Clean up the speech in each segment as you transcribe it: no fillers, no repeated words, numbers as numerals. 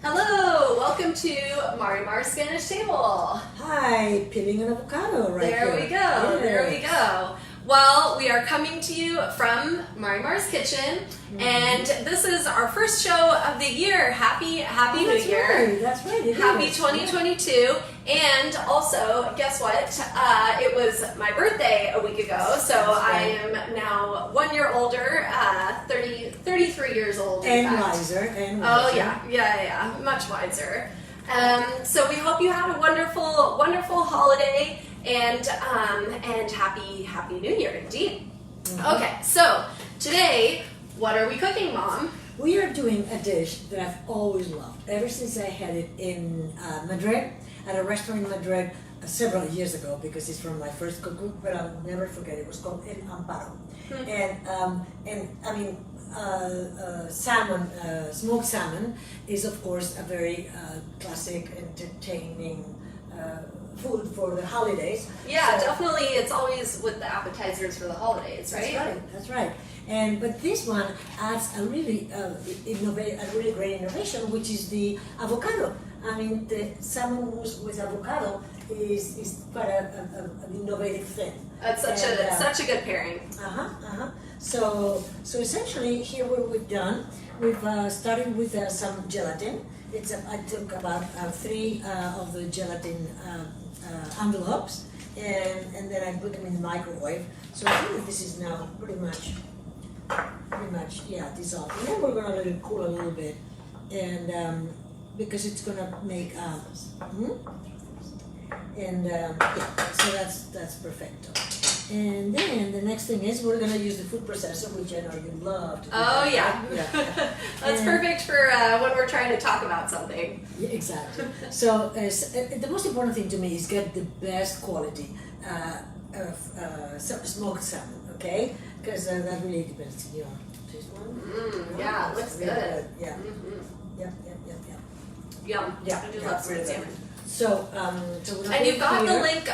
Hello, welcome to Marimar's Spanish Table. Hi, peeling an avocado right There here. we go, there we go. Well, we are coming to you from Marimar's Kitchen, and this is our first show of the year. Happy New Year. Right, that's right. Happy 2022. And also, guess what? It was my birthday a week ago, so I am now 1 year older, 33 years old. And wiser, and Oh wiser. yeah, much wiser. So we hope you had a wonderful holiday and happy New Year indeed. Okay, so today, what are we cooking, Mom? We are doing a dish that I've always loved, ever since I had it in Madrid, at a restaurant in Madrid several years ago, because it's from my first cookbook, but I'll never forget. It was called El Amparo. And I mean, salmon, smoked salmon is of course a very classic, entertaining food for the holidays. Yeah, So- definitely. It's always with the appetizers for the holidays, right? That's right. But this one adds a really great innovation, which is the avocado. I mean, the salmon mousse with avocado is quite an innovative thing. That's such a good pairing. So essentially, here what we've done, we've started with some gelatin. I took about 3 of the gelatin envelopes, and then I put them in the microwave. So I think this is now pretty much dissolved. And then we're gonna let it cool a little bit, and because it's gonna make so that's perfecto. And then the next thing is we're gonna use the food processor, which I know you love to do. Oh yeah, that's And- perfect for when we're trying to talk about something. Yeah, exactly. So the most important thing to me is get the best quality of smoked salmon, okay? Because that really depends. You know, taste one. Yeah, it looks really good. Yeah. Yep. Yum. Yeah, I do yeah, love smoked really salmon. So we're And you've got the link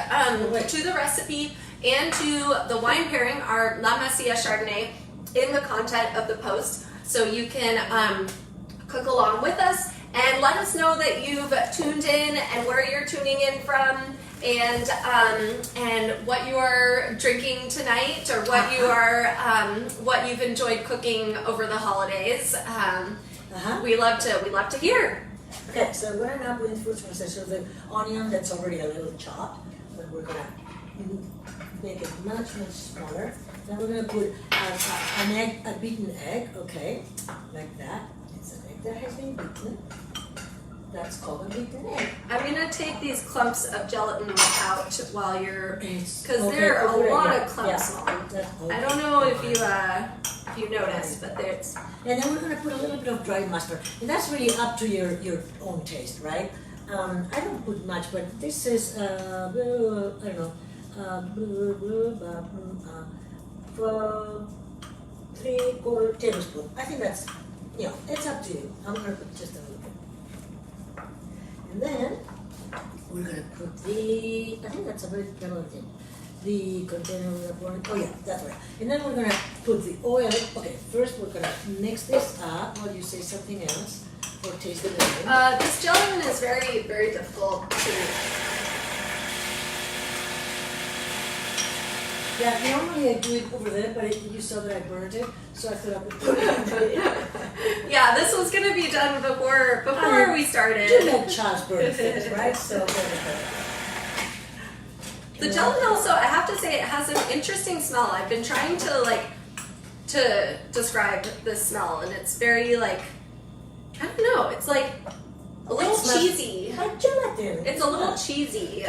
Wait. to the recipe and to the wine pairing, our La Masia Chardonnay, in the content of the post, so you can cook along with us and let us know that you've tuned in and where you're tuning in from, and what you are drinking tonight, or what you are what you've enjoyed cooking over the holidays. We love to hear. Okay, so we're gonna put in food processor the onion that's already a little chopped, but we're gonna make it much smaller. Then we're gonna put an egg, a beaten egg, okay, like that. It's an egg that has been beaten. That's called a beaten egg. I'm gonna take these clumps of gelatin out while you're, It's- because okay, there are over a it, lot yeah, of clumps, yeah. Mom. That's I don't know if you noticed, but there's. And then we're gonna put a little bit of dried mustard, and that's really up to your own taste, right? I don't put much, but this is I don't know, 3/4 tablespoon. I think that's, it's up to you. I'm gonna put just a little bit, and then we're gonna put I think that's a very thing. The container we're gonna pour in. Oh yeah, that's right. And then we're gonna put the oil. Okay, first we're gonna mix this up while you say something else for tasting. This gelatin is very, very difficult to. Yeah, normally I do it over there, but you saw that I burned it, so I thought I would put it in. Yeah, this was gonna be done before we started. Do that child's burn things, right? So. The gelatin also, I have to say, it has an interesting smell. I've been trying to describe this smell, and it's very I don't know, it's like a little cheesy. Like gelatin. It's a little cheesy,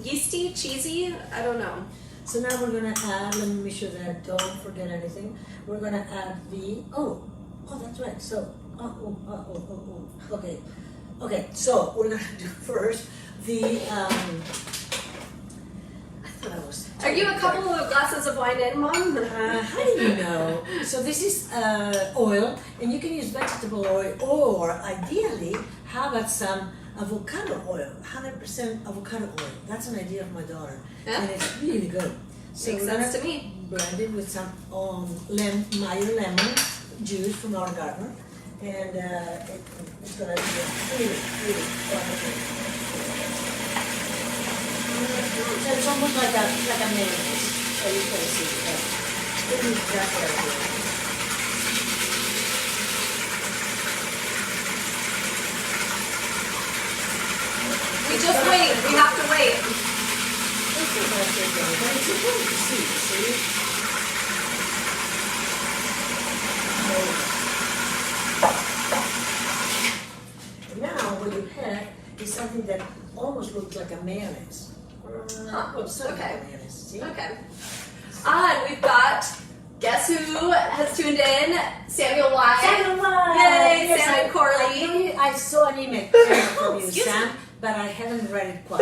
yeasty, cheesy. I don't know. So now we're gonna add. Let me make sure that I don't forget anything. We're gonna add that's right. So okay. So we're gonna do first the Are you a couple of glasses of wine in, Mom? how do you know? So this is oil, and you can use vegetable oil, or ideally, how about some avocado oil, 100% avocado oil. That's an idea of my daughter, and it's really good. So Makes we're sense gonna to me. blend it with some Meyer lemon juice from our garden, And it's gonna be really, really wonderful. So it's almost like a mayonnaise. So you can see that. It is just right here. We just wait. We have to wait. It's not much to go, but it's important to see. Now what you have is something that almost looks like a mayonnaise. Well, sort of Okay. like a mayonnaise, see? Okay. And we've got, guess who has tuned in? Samuel Y. Salmon Wine! Yay, Yes, Sam and Corley. I saw an email from you, Excuse Sam, but I haven't read it quite.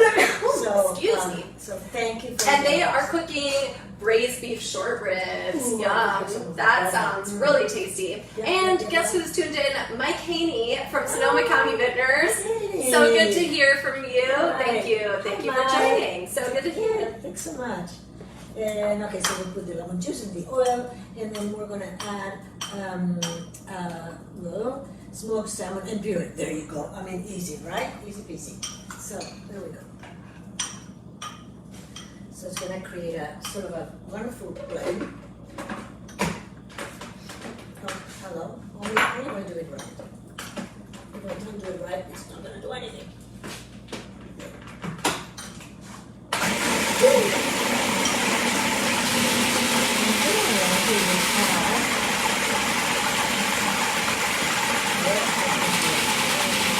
So, Excuse me. So thank you for And they doing are this. cooking braised beef short ribs. Ooh, Yum. some of That that. sounds really tasty. Yeah, And yeah, guess yeah. who's tuned in? Mike Haney from Sonoma County Vintners. Hey. So good to hear from you. Hi. Thank you. Thank you for Hi. joining. So good to hear. Yeah, thanks so much. And okay, so we'll put the lemon juice in the oil, and then we're gonna add well, smoked salmon and puree. There you go. I mean, easy, right? Easy peasy. So there we go. So it's gonna create a sort of a wonderful blend. Oh, hello. Only gonna do it right. If I don't do it right, it's not gonna do anything.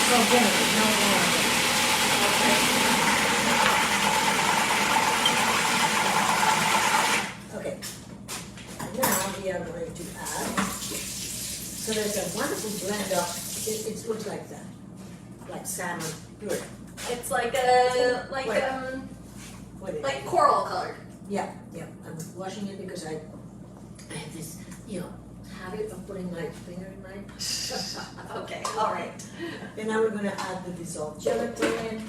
So gently, no water. Okay. Now we are going to add. So there's a wonderful blend of. It looks like that, like salmon puree. It's like What is it? like coral colored. Yeah. I'm washing it because I have this, habit of putting my finger in mine. Okay. All right. And now we're gonna add the dissolved gelatin.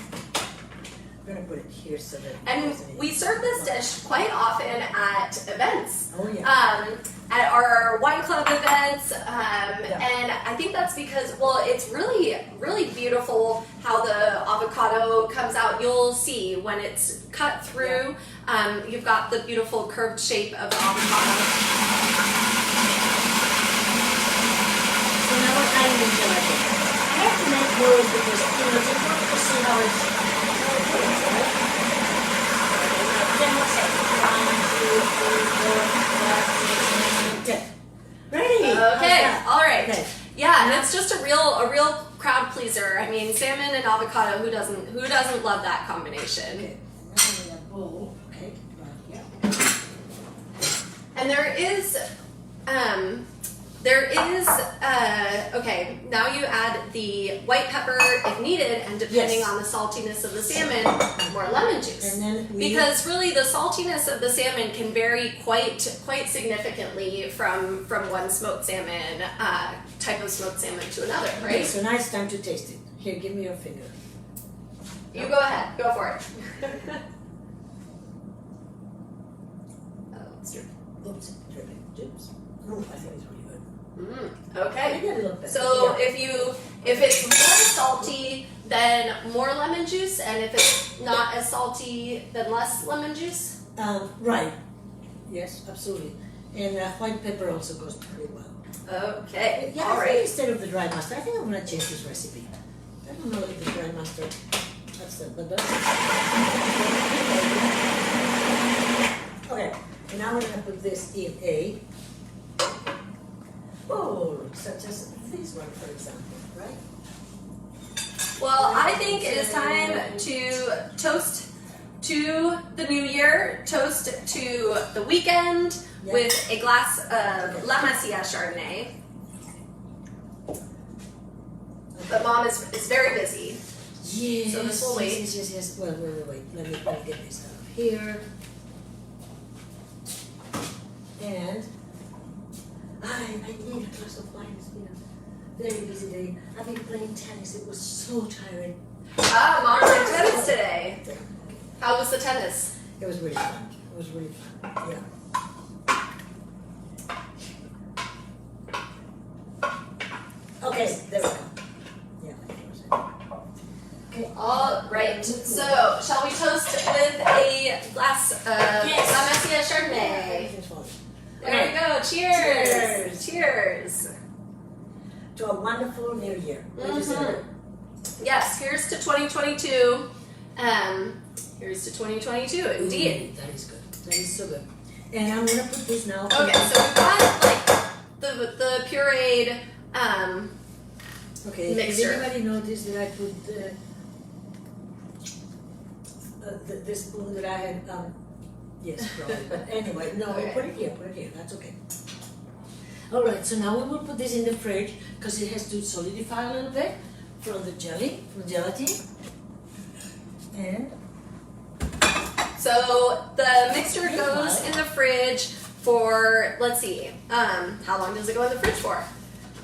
We're gonna put it here so that. And we serve this dish quite often at events. Oh yeah. At our wine club events, and I think that's because, well, it's really, really beautiful how the avocado comes out. You'll see when it's cut through, you've got the beautiful curved shape of the avocado. So now we're adding the gelatin. I have to make noise because it's important to see how it's right? 10 more seconds. 1, 2, 3, 4, 5, 6, 7, 8, 10. Ready? Okay, all right. Okay. Yeah, and it's just a real crowd pleaser. I mean, salmon and avocado. Who doesn't love that combination? Okay. Now we have a bowl. Okay. Right here. And okay, now you add the white pepper if needed, and depending Yes. on the saltiness of the salmon, more lemon juice. And then Because really the saltiness of the salmon can vary quite significantly from one smoked salmon, type of smoked salmon to another, Okay, right? so now it's time to taste it. Here, give me your finger. You go ahead, go for it. Oh, it's your- Oops, dripping. Oops. Oh, I think it's really good. Okay. Maybe a little bit. So if it's more salty, then more lemon juice, and if it's not as salty, then less lemon juice. Right. Yes, absolutely. And white pepper also goes pretty well. Okay. Yeah, All I think right. instead of the dry mustard, I think I'm gonna change this recipe. I don't know if the dry mustard. That's the but that's okay. And now we're gonna put this in a bowl, such as this one, for example, right? Well, I think it is time to toast to the new year, toast to the weekend Yeah. with a glass of La Masia Chardonnay. But Mom is very busy. Yes. So this will wait. Yes. Well, wait. Let me get this out of here. And I need a glass of wine. It's been a very busy day. I've been playing tennis. It was so tiring. Mom played tennis today. How was the tennis? It was really fun. Yeah. Okay. we go. Yeah. Okay. All right. So, shall we toast with a glass of La Masia Chardonnay? There we go. Cheers. Cheers. To a wonderful new year. Yes, here's to 2022. Here's to 2022, indeed. That is good. That is so good. And I'm gonna put this now. Okay, so we've got like the pureed okay, mixture. Did anybody notice that I put the spoon that I had? Yes, probably. But anyway, no, Okay. put it here. That's okay. All right, so now we will put this in the fridge because it has to solidify a little bit from the gelatin. And so the mixture goes in the fridge for, let's see, how long does it go in the fridge for?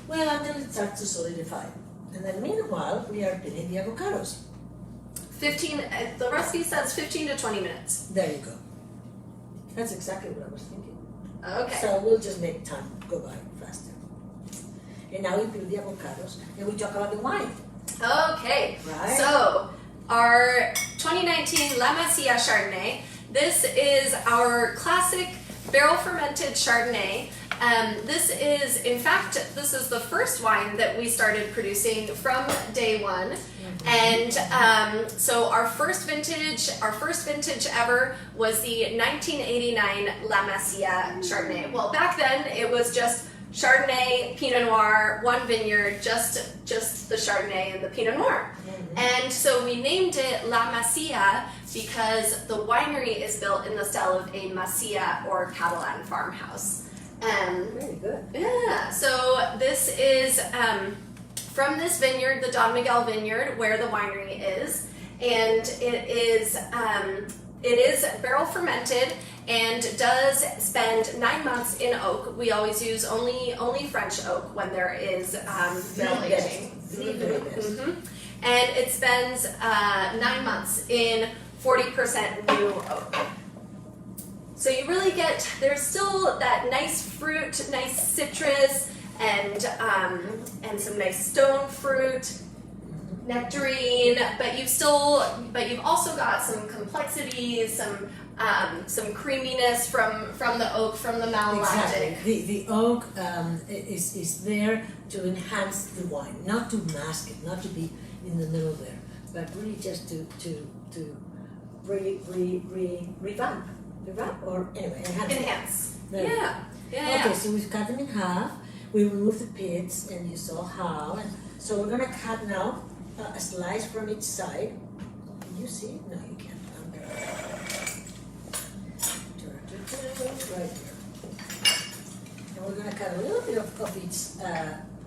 well, until it starts to solidify. And then meanwhile, we are pinning the avocados. 15, the recipe says 15 to 20 minutes. There you go. That's exactly what I was thinking. Okay. So we'll just make time go by faster. And now we peel the avocados and we talk about the wine. Okay. Right. So our 2019 La Masia Chardonnay. This is our classic barrel fermented Chardonnay. This is, in fact, this is the first wine that we started producing from day one. And so our first vintage ever was the 1989 La Masia Chardonnay. Well, back then it was just Chardonnay, Pinot Noir, one vineyard, just the Chardonnay and the Pinot Noir. And so we named it La Masia because the winery is built in the style of a Masia or Catalan farmhouse. Very good. Yeah, so this is from this vineyard, the Don Miguel Vineyard, where the winery is, and it is barrel fermented and does spend 9 months in oak. We always use only French oak when there is barrel aging. And it spends 9 months in 40% new oak. So you really get, there's still that nice fruit, nice citrus, and some nice stone fruit, nectarine, but you've also got some complexity, some creaminess from the oak, from the malolactic. Exactly. The oak is there to enhance the wine, not to mask it, not to be in the middle there, but really just to revamp, or anyway, enhance. Yeah. Okay, so we've cut them in half. We remove the pits, and you saw how. And so we're gonna cut now a slice from each side. Can you see it? No, you can't. I'm gonna right here. And we're gonna cut a little bit of each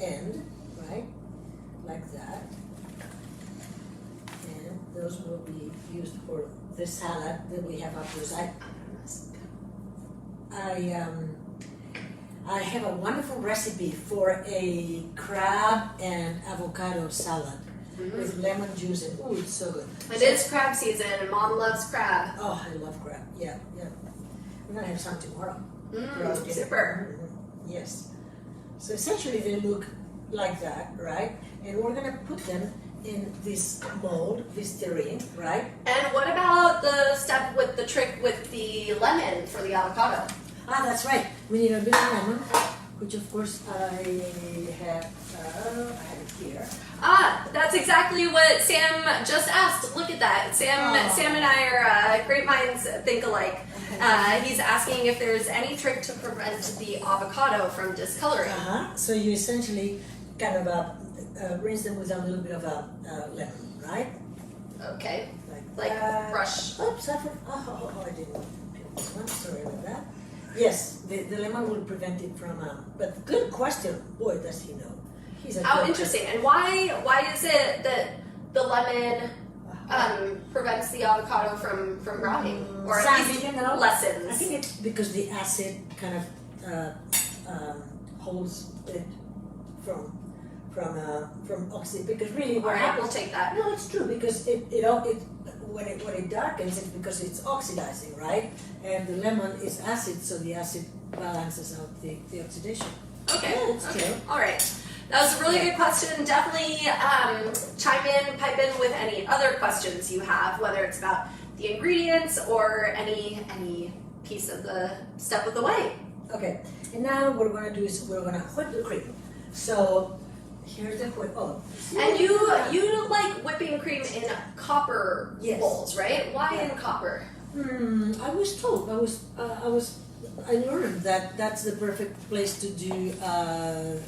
end, right, like that. And those will be used for the salad that we have afterwards. I have a wonderful recipe for a crab and avocado salad with lemon juice and ooh, it's so good. It is crab season, and Mom loves crab. Oh, I love crab. Yeah. We're gonna have some tomorrow. Super. Yes. So essentially they look like that, right? And we're gonna put them in this mold, this terrine, right? And what about the step with the trick with the lemon for the avocado? Ah, that's right. We need a bit of lemon, which of course I have it here. Ah, that's exactly what Sam just asked. Look at that. Sam and I are great minds think alike. He's asking if there's any trick to prevent the avocado from discoloring. So you essentially kind of rinse them with a little bit of lemon, right? Okay. Like that. Brush. Oops, I didn't peel this one. Sorry about that. Yes, the lemon will prevent it from. But good question. Boy, does he know. How interesting. And why is it that the lemon prevents the avocado from rotting, or at least lessens? I think it's because the acid kind of holds it from oxidation. Because really, all right, we'll take that. No, it's true because when it darkens, it's because it's oxidizing, right? And the lemon is acid, so the acid balances out the oxidation. Okay. Yeah, it's true. All right. That was a really good question. Definitely chime in, pipe in with any other questions you have, whether it's about the ingredients or any piece of the step of the way. Okay, and now what we're gonna do is we're gonna whip the cream. So here's the whip. Oh, And you like whipping cream in copper Yes. bowls, right? Why Yeah. in copper? I was told. I learned that that's the perfect place to do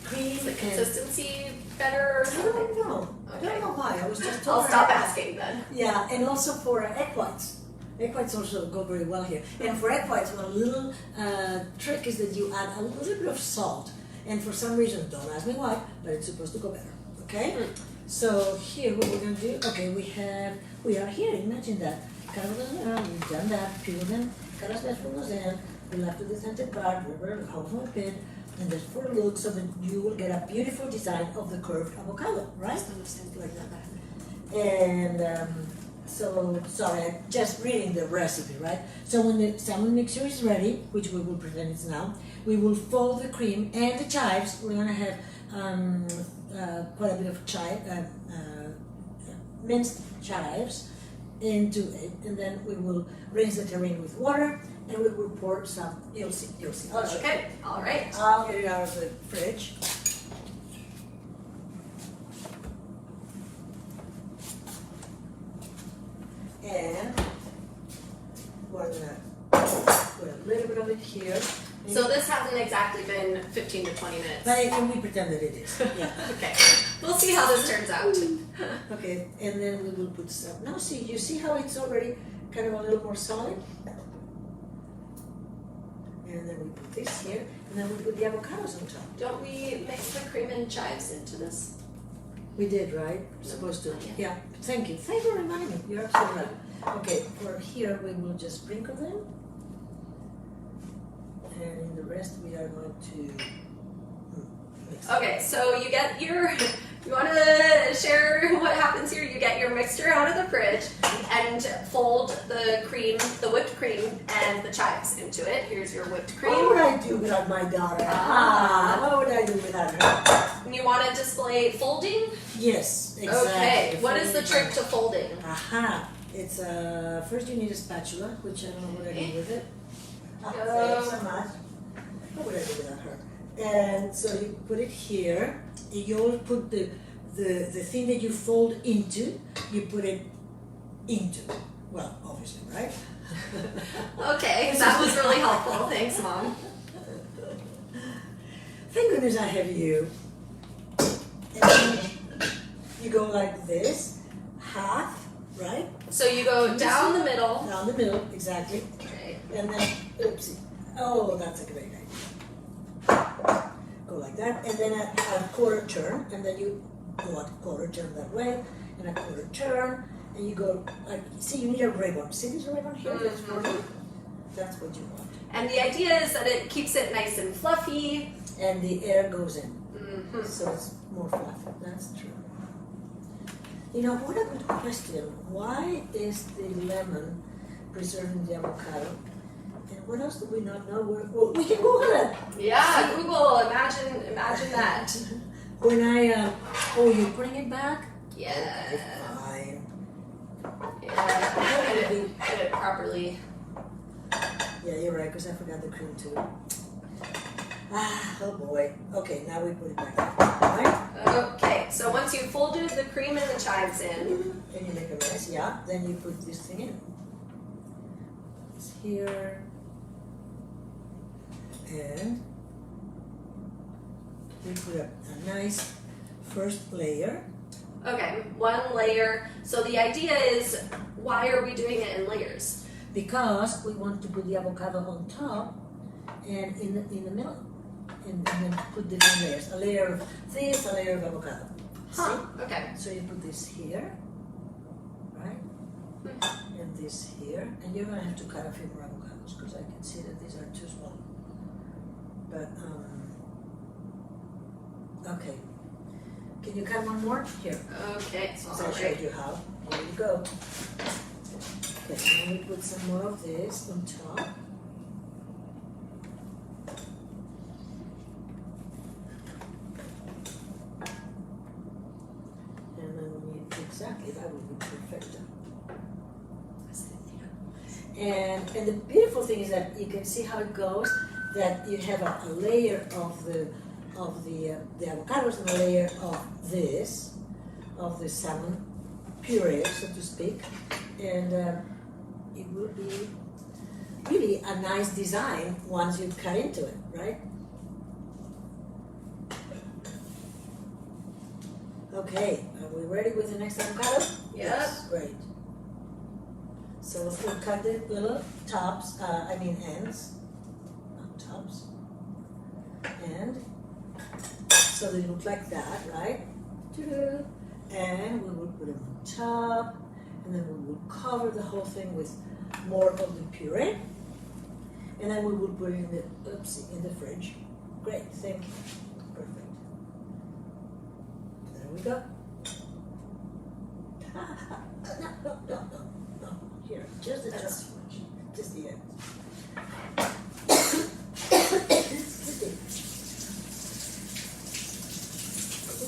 cream. Is the and consistency better or I something? don't know. I Okay. don't know why. I was just told. I'll stop asking then. Yeah, and also for egg whites. Egg whites also go very well here. And for egg whites, one little trick is that you add a little bit of salt. And for some reason, don't ask me why, but it's supposed to go better. Okay? So here, what we're gonna do? Okay, we are here. Imagine that. We've done that. Peel them. Caras las fuimos in. We left the scented part. Remember how we pin. And just for a look, so that you will get a beautiful design of the curved avocado, right? Like that. And so, sorry, I'm just reading the recipe, right? So when the salmon mixture is ready, which we will pretend it's now, we will fold the cream and the chives. We're gonna have quite a bit of minced chives into it, and then we will rinse the terrine with water, and we will pour some. You'll see. I'll show you. Okay, all right. I'll get it out of the fridge. And we're gonna put a little bit of it here. So this hasn't exactly been 15 to 20 minutes. But and we pretend that it is. Yeah. Okay, we'll see how this turns out. Okay, and then we will put some. Now see, you see how it's already kind of a little more solid? And then we put this here, and then we put the avocados on top. Don't we mix the cream and chives into this? We did, right? We're supposed to. Not yet. Yeah. Thank you. Thanks for reminding me. You're absolutely right. Okay, for here we will just sprinkle them. And in the rest we are going to mix. Okay, so you get your, you want to share what happens here? You get your mixture out of the fridge and fold the cream, the whipped cream, and the chives into it. Here's your whipped cream. What would I do without my daughter? What would I do without her? And you want to display folding? Yes, exactly. Okay, what is the trick to folding? Aha! It's first you need a spatula, which I don't know what I do with it. Thanks so much. What would I do without her? And so you put it here. You'll put the thing that you fold into. You put it into. Well, obviously, right? Okay, that was really helpful. Thanks, Mom. Thank goodness I have you. And then you go like this, half, right? So you go down the middle. Down the middle, exactly. Okay. And then, oopsie. Oh, that's a great idea. Go like that, and then a quarter turn, and then you go a quarter turn that way, and a quarter turn, and you go like, see, you need a ribbon. See this ribbon here? That's for you. That's what you want. And the idea is that it keeps it nice and fluffy. And the air goes in, Mm-hmm. so it's more fluffy. That's true. You know, what a good question. Why is the lemon preserving the avocado? And what else do we not know? Well, we can Google it. Yeah, Google. Imagine that. When oh, you bring it back? Yeah. Fine. Yeah. Get it properly. Yeah, you're right, because I forgot the cream too. Oh boy. Okay, now we put it back. Right? Okay, so once you've folded the cream and the chives in, And you make a mess, yeah. Then you put this thing in. It's here. And we put a nice first layer. okay, one layer. So the idea is, why are we doing it in layers? Because we want to put the avocado on top and in the middle. And then put different layers. A layer of this, a layer of avocado. Huh, okay. So you put this here, right? And this here. And you're gonna have to cut a few more avocados because I can see that these are too small. But okay. Can you cut one more? Here. Okay, Since all I showed right. you how. Here you go. Okay, now we put some more of this on top. exactly. That would be perfect. And the beautiful thing is that you can see how it goes. That you have a layer of the avocados and a layer of the salmon puree, so to speak, and it will be really a nice design once you cut into it, right? Okay, are we ready with the next avocado? Yes. Great. So we'll cut the little tops, ends, not tops, and so they look like that, right? And we will put them on top, and then we will cover the whole thing with more of the puree, and then we will put it in the fridge. Great, thank you. Perfect. There we go. No. Here, just the top. Just the end.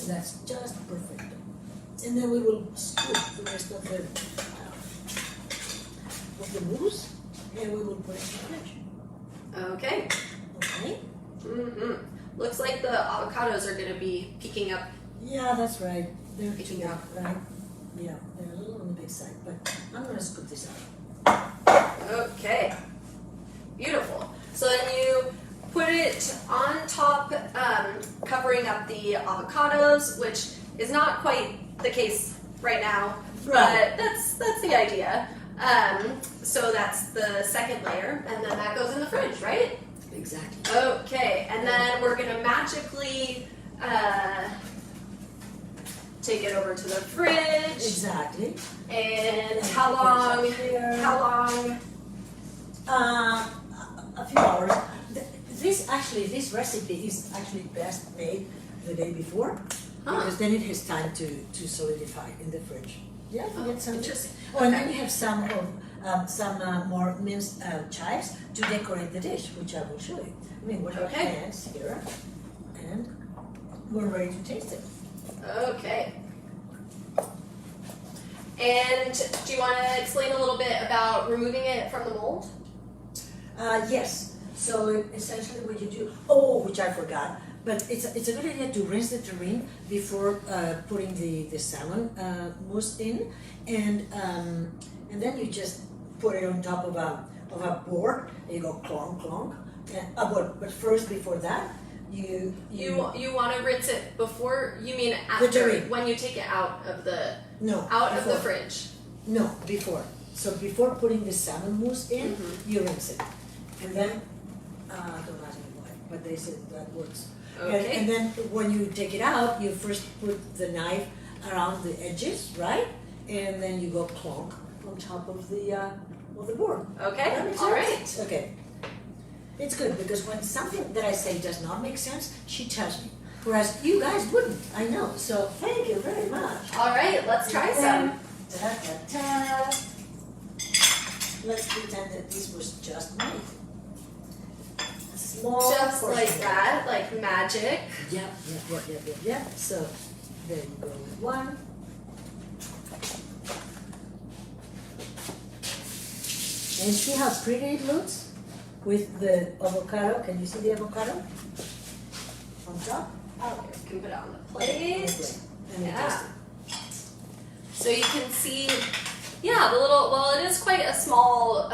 That's just perfect. And then we will scoop the rest of the mousse, and we will put it in the fridge. Okay. Okay. Looks like the avocados are going to be peeking up. Yeah, that's right. They're Picking too up. right? Yeah, they're a little on the big side, but I'm going to scoop this out. Okay. Beautiful. So then you put it on top, covering up the avocados, which is not quite the case right now, Right. but that's the idea. So that's the second layer, and then that goes in the fridge, right? Exactly. Okay, and then we're gonna magically take it over to the fridge. Exactly. And how long? How long? A few hours. This recipe is actually best made the day before, because then it has time to solidify in the fridge. Yeah, you get some. Interesting. Oh, and then you have some more minced chives to decorate the dish, which I will show you. I mean, we have hands here, and we're ready to taste it. Okay. And do you want to explain a little bit about removing it from the mold? Yes. So essentially, what you do, which I forgot, but it's a good idea to rinse the terrine before putting the salmon mousse in, and then you just put it on top of a board. And you go clonk clonk. But first, before that, you want to rinse it before? You mean The after, terrine. when you take it out of the before. of the fridge? No, before. So before putting the salmon mousse in, you rinse it, and then don't ask me why, but they said that works. Okay. And then when you take it out, you first put the knife around the edges, right? And then you go clonk on top of the board. Okay. That makes All sense? right. Okay. It's good because when something that I say does not make sense, she tells me. Whereas you guys wouldn't, I know. So thank you very much. All right. Let's try some. Ta-ta-ta. Let's pretend that this was just made. A small Just portion. like that, like magic. Yep. So there you go with one. And see how pretty it looks with the avocado. Can you see the avocado on top? Okay, you can put it on the plate. And you Yeah. taste it. So you can see, the little, well, it is quite a small,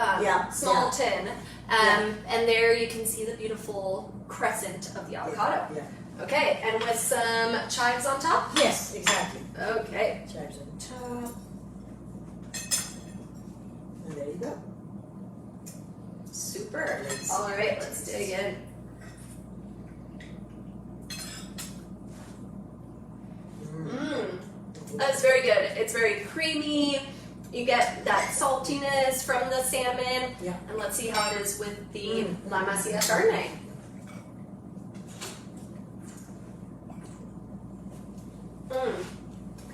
small tin. And there you can see the beautiful crescent of the avocado. Yeah. Okay, and with some chives on top? Yes, exactly. Okay. Chives on top. And there you go. Super. All right, let's dig in. That's very good. It's very creamy. You get that saltiness from the salmon. Yeah. And let's see how it is with the La Masia Chardonnay.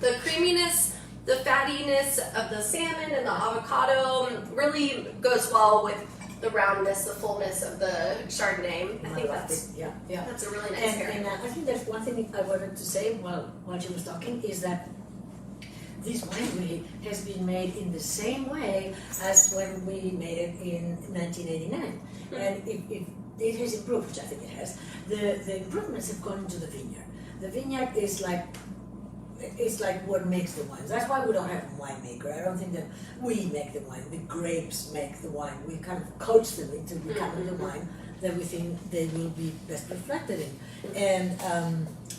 The creaminess, the fattiness of the salmon and the avocado really goes well with the roundness, the fullness of the Chardonnay. I think that's a really nice pairing. And I think there's one thing I wanted to say while she was talking is that this wine really has been made in the same way as when we made it in 1989. And it has improved, which I think it has. The improvements have gone into the vineyard. The vineyard is like what makes the wines. That's why we don't have a winemaker. I don't think that we make the wine. The grapes make the wine. We kind of coach them into becoming the wine that we think they will be best reflected in.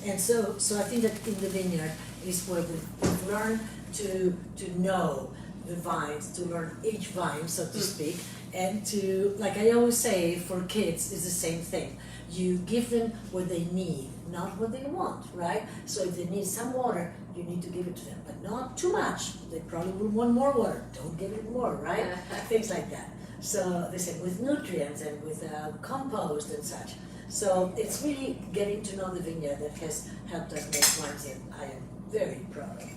And so I think that in the vineyard is where we've learned to know the vines, to learn each vine, so to speak, and to, like I always say, for kids, it's the same thing. You give them what they need, not what they want, right? So if they need some water, you need to give it to them, but not too much. They probably will want more water. Don't give it more, right? Things like that. So they say with nutrients and with compost and such. So it's really getting to know the vineyard that has helped us make wines that I am very proud of.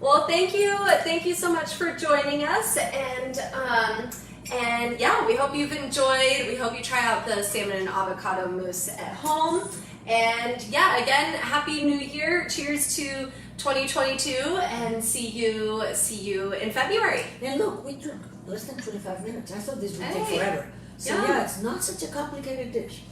Well, thank you so much for joining us, and yeah, we hope you've enjoyed. We hope you try out the salmon and avocado mousse at home. And yeah, again, Happy New Year! Cheers to 2022, and see you in February. And look, we took less than 25 minutes. I thought this would take forever. So yeah, it's not such a complicated dish.